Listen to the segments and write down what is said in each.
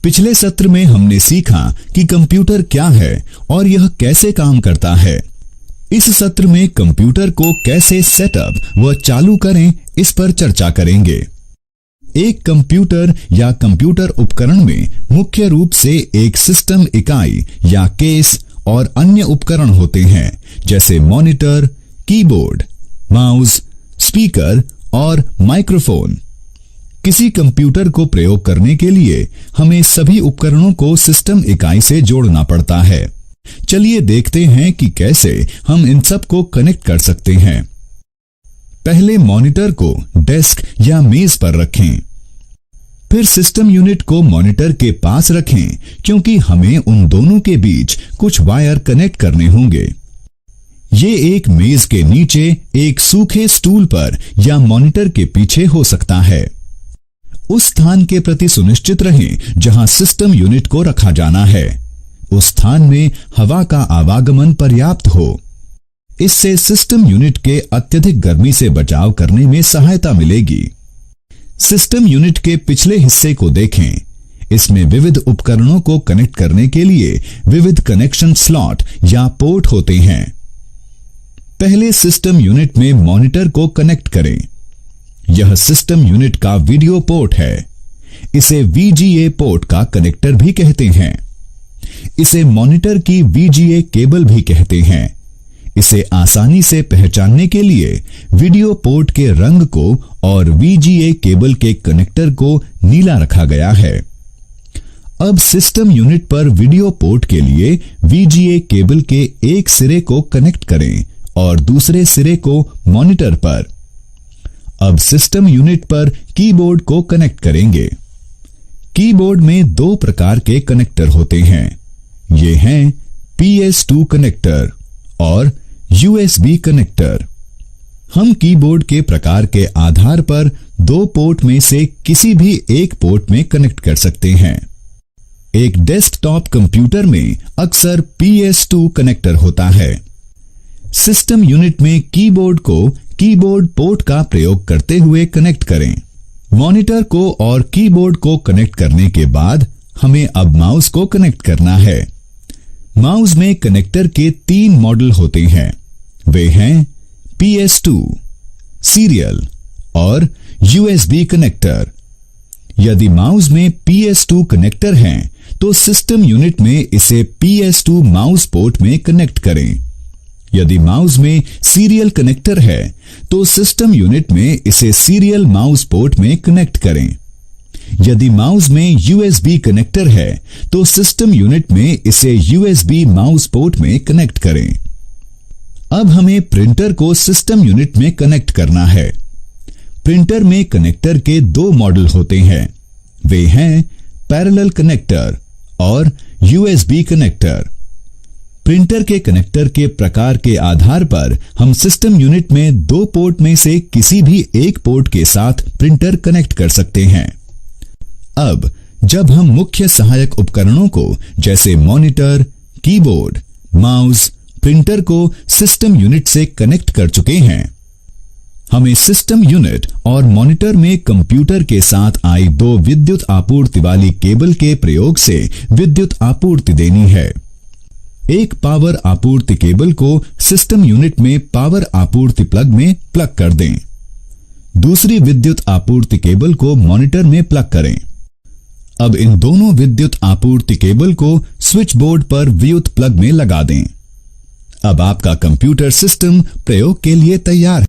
पिछले सत्र में हमने सीखा कि कंप्यूटर क्या है और यह कैसे काम करता है। इस सत्र में कंप्यूटर को कैसे सेटअप व चालू करें, इस पर चर्चा करेंगे। एक कंप्यूटर या कंप्यूटर उपकरण में मुख्य रूप से एक सिस्टम इकाई या केस और अन्य उपकरण होते हैं, जैसे मॉनिटर, कीबोर्ड, माउस, स्पीकर और माइक्रोफोन। किसी कंप्यूटर को प्रयोग करने के लिए हमें सभी उपकरणों को सिस्टम इकाई से जोड़ना पड़ता है। चलिए देखते हैं कि कैसे हम इन सब को कनेक्ट कर सकते हैं। पहले मॉनिटर को डेस्क या मेज पर रखें। फिर सिस्टम यूनिट को मॉनिटर के पास रखें, क्योंकि हमें उन दोनों के बीच कुछ वायर कनेक्ट करने होंगे। ये एक मेज के नीचे एक सूखे स्टूल पर या मॉनिटर के पीछे हो सकता है। उस स्थान के प्रति सुनिश्चित रहें जहां सिस्टम यूनिट को रखा जाना है। उस स्थान में हवा का आवागमन पर्याप्त हो। इससे सिस्टम यूनिट के अत्यधिक गर्मी से बचाव करने में सहायता मिलेगी। सिस्टम यूनिट के पिछले हिस्से को देखें। इसमें विविध उपकरणों को कनेक्ट करने के लिए विविध कनेक्शन स्लॉट या पोर्ट होते हैं। पहले सिस्टम यूनिट में मॉनिटर को कनेक्ट करें। यह सिस्टम यूनिट का वीडियो पोर्ट है। इसे VGA पोर्ट का कनेक्टर भी कहते हैं। इसे मॉनिटर की VGA केबल भी कहते हैं। इसे आसानी से पहचानने के लिए वीडियो पोर्ट के रंग को और VGA केबल के कनेक्टर को नीला रखा गया है। अब सिस्टम यूनिट पर वीडियो पोर्ट के लिए VGA केबल के एक सिरे को कनेक्ट करें और दूसरे सिरे को मॉनिटर पर। अब सिस्टम यूनिट पर कीबोर्ड को कनेक्ट करेंगे। कीबोर्ड में दो प्रकार के कनेक्टर होते हैं। ये हैं PS2 कनेक्टर और USB कनेक्टर। हम कीबोर्ड के प्रकार के आधार पर दो पोर्ट में से किसी भी एक पोर्ट में कनेक्ट कर सकते हैं। एक डेस्कटॉप कंप्यूटर में अक्सर PS2 कनेक्टर होता है। सिस्टम यूनिट में कीबोर्ड को कीबोर्ड पोर्ट का प्रयोग करते हुए कनेक्ट करें। मॉनिटर को और कीबोर्ड को कनेक्ट करने के बाद हमें अब माउस को कनेक्ट करना है। माउस में कनेक्टर के 3 मॉडल होते हैं। वे हैं PS2, सीरियल और USB कनेक्टर। यदि माउस में PS2 कनेक्टर हैं, तो सिस्टम यूनिट में इसे PS2 माउस पोर्ट में कनेक्ट करें। यदि माउस में सीरियल कनेक्टर है, तो सिस्टम यूनिट में इसे सीरियल माउस पोर्ट में कनेक्ट करें। यदि माउस में USB कनेक्टर है, तो सिस्टम यूनिट में इसे USB माउस पोर्ट में कनेक्ट करें। अब हमें प्रिंटर को सिस्टम यूनिट में कनेक्ट करना है। प्रिंटर में कनेक्टर के 2 मॉडल होते हैं। वे हैं पैरेलल कनेक्टर और USB कनेक्टर। प्रिंटर के कनेक्टर के प्रकार के आधार पर हम सिस्टम यूनिट में 2 पोर्ट में से किसी भी एक पोर्ट के साथ प्रिंटर कनेक्ट कर सकते हैं। अब जब हम मुख्य सहायक उपकरणों को जैसे मॉनिटर, कीबोर्ड, माउस, प्रिंटर को सिस्टम यूनिट से कनेक्ट कर चुके हैं, हमें सिस्टम यूनिट और मॉनिटर में कंप्यूटर के साथ आई 2 विद्युत आपूर्ति वाली केबल के प्रयोग से विद्युत आपूर्ति देनी है। एक पावर आपूर्ति केबल को सिस्टम यूनिट में पावर आपूर्ति प्लग में प्लग कर दें। दूसरी विद्युत आपूर्ति केबल को मॉनिटर में प्लग करें। अब इन दोनों विद्युत आपूर्ति केबल को स्विच बोर्ड पर विद्युत प्लग में लगा दें। अब आपका कंप्यूटर सिस्टम प्रयोग के लिए तैयार है।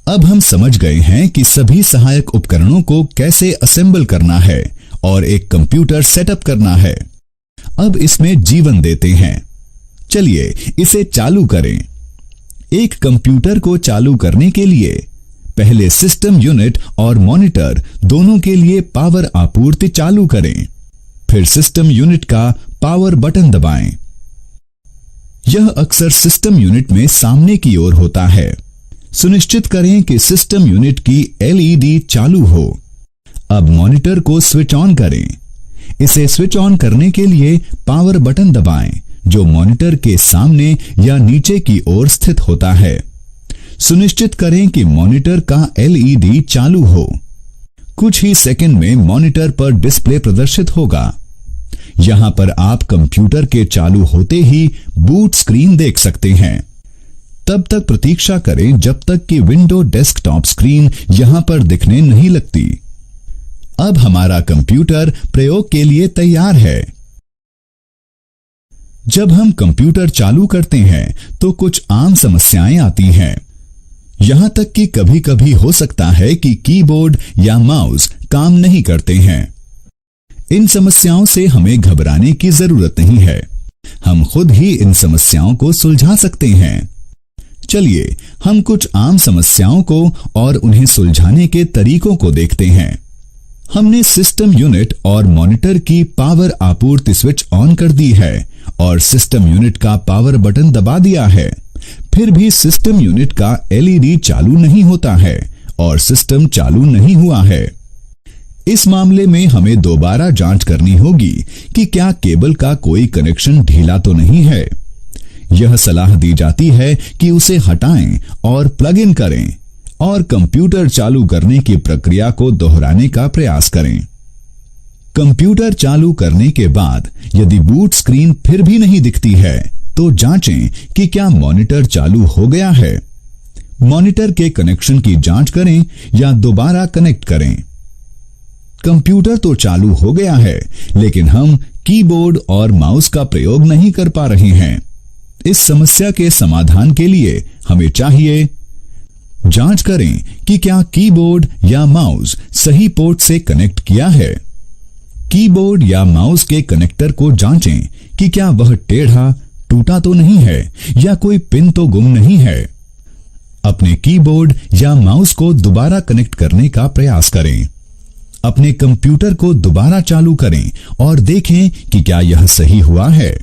अब हम समझ गए हैं कि सभी सहायक उपकरणों को कैसे असेंबल करना है और एक कंप्यूटर सेटअप करना है। अब इसमें जीवन देते हैं। चलिए इसे चालू करें। एक कंप्यूटर को चालू करने के लिए पहले सिस्टम यूनिट और मॉनिटर दोनों के लिए पावर आपूर्ति चालू करें। फिर सिस्टम यूनिट का पावर बटन दबाएं। यह अक्सर सिस्टम यूनिट में सामने की ओर होता है। सुनिश्चित करें कि सिस्टम यूनिट की LED चालू हो। अब मॉनिटर को स्विच ऑन करें। इसे स्विच ऑन करने के लिए पावर बटन दबाएं, जो मॉनिटर के सामने या नीचे की ओर स्थित होता है। सुनिश्चित करें कि मॉनिटर का LED चालू हो। कुछ ही सेकंड में मॉनिटर पर डिस्प्ले प्रदर्शित होगा। यहां पर आप कंप्यूटर के चालू होते ही बूट स्क्रीन देख सकते हैं। तब तक प्रतीक्षा करें जब तक कि विंडो डेस्कटॉप स्क्रीन यहां पर दिखने नहीं लगती। अब हमारा कंप्यूटर प्रयोग के लिए तैयार है। जब हम कंप्यूटर चालू करते हैं तो कुछ आम समस्याएं आती हैं। यहां तक कि कभी कभी हो सकता है कि कीबोर्ड या माउस काम नहीं करते हैं। इन समस्याओं से हमें घबराने की जरूरत नहीं है। हम खुद ही इन समस्याओं को सुलझा सकते हैं। चलिए हम कुछ आम समस्याओं को और उन्हें सुलझाने के तरीकों को देखते हैं। हमने सिस्टम यूनिट और मॉनिटर की पावर आपूर्ति स्विच ऑन कर दी है और सिस्टम यूनिट का पावर बटन दबा दिया है। फिर भी सिस्टम यूनिट का एलईडी चालू नहीं होता है और सिस्टम चालू नहीं हुआ है। इस मामले में हमें दोबारा जांच करनी होगी कि क्या केबल का कोई कनेक्शन ढीला तो नहीं है। यह सलाह दी जाती है कि उसे हटाएं और प्लग इन करें और कंप्यूटर चालू करने की प्रक्रिया को दोहराने का प्रयास करें। कंप्यूटर चालू करने के बाद यदि बूट स्क्रीन फिर भी नहीं दिखती है तो जांचें कि क्या मॉनिटर चालू हो गया है। मॉनिटर के कनेक्शन की जांच करें या दोबारा कनेक्ट करें। कंप्यूटर तो चालू हो गया है लेकिन हम कीबोर्ड और माउस का प्रयोग नहीं कर पा रहे हैं। इस समस्या के समाधान के लिए हमें चाहिए जांच करें कि क्या कीबोर्ड या माउस सही पोर्ट से कनेक्ट किया है। कीबोर्ड या माउस के कनेक्टर को जांचें कि क्या वह टेढ़ा टूटा तो नहीं है या कोई पिन तो गुम नहीं है। अपने कीबोर्ड या माउस को दोबारा कनेक्ट करने का प्रयास करें। अपने कंप्यूटर को दोबारा चालू करें और देखें कि क्या यह सही हुआ है।